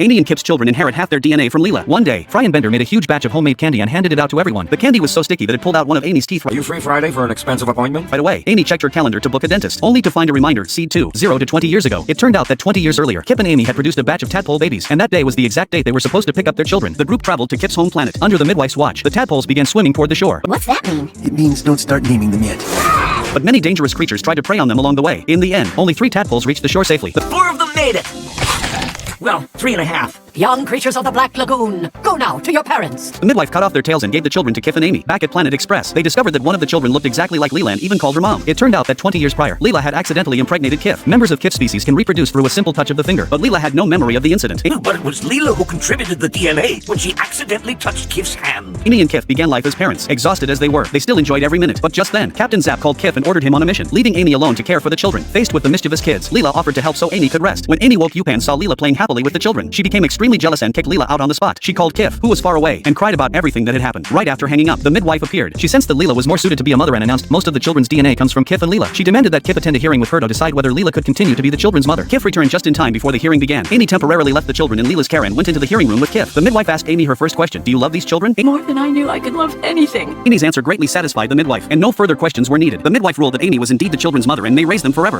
Amy and Kip's children inherit half their DNA from Leela. One day, Fry and Bender made a huge batch of homemade candy and handed it out to everyone. The candy was so sticky that it pulled out one of Amy's teeth. Are you free Friday for an expensive appointment? Right away, Amy checked her calendar to book a dentist, only to find a reminder, seed 2, 0 to 20 years ago. It turned out that 20 years earlier, Kip and Amy had produced a batch of tadpole babies, and that day was the exact date they were supposed to pick up their children. The group traveled to Kip's home planet. Under the midwife's watch, the tadpoles began swimming toward the shore. What's that mean? It means don't start naming them yet. But many dangerous creatures tried to prey on them along the way. In the end, only 3 tadpoles reached the shore safely. The 4 of them made it. Well, 3.5. Young creatures of the Black Lagoon, go now to your parents. The midwife cut off their tails and gave the children to Kip and Amy. Back at Planet Express, they discovered that one of the children looked exactly like Leela and even called her mom. It turned out that 20 years prior, Leela had accidentally impregnated Kip. Members of Kip's species can reproduce through a simple touch of the finger, but Leela had no memory of the incident. But it was Leela who contributed the DNA when she accidentally touched Kip's hand. Amy and Kip began life as parents. Exhausted as they were, they still enjoyed every minute. But just then, Captain Zapp called Kip and ordered him on a mission, leaving Amy alone to care for the children. Faced with the mischievous kids, Leela offered to help so Amy could rest. When Amy woke, Yupan saw Leela playing happily with the children. She became extremely jealous and kicked Leela out on the spot. She called Kip, who was far away, and cried about everything that had happened. Right after hanging up, the midwife appeared. She sensed that Leela was more suited to be a mother and announced most of the children's DNA comes from Kip and Leela. She demanded that Kip attend a hearing with her to decide whether Leela could continue to be the children's mother. Kip returned just in time before the hearing began. Amy temporarily left the children in Leela's care and went into the hearing room with Kip. The midwife asked Amy her first question. Do you love these children? More than I knew I could love anything. Amy's answer greatly satisfied the midwife, and no further questions were needed. The midwife ruled that Amy was indeed the children's mother and may raise them forever.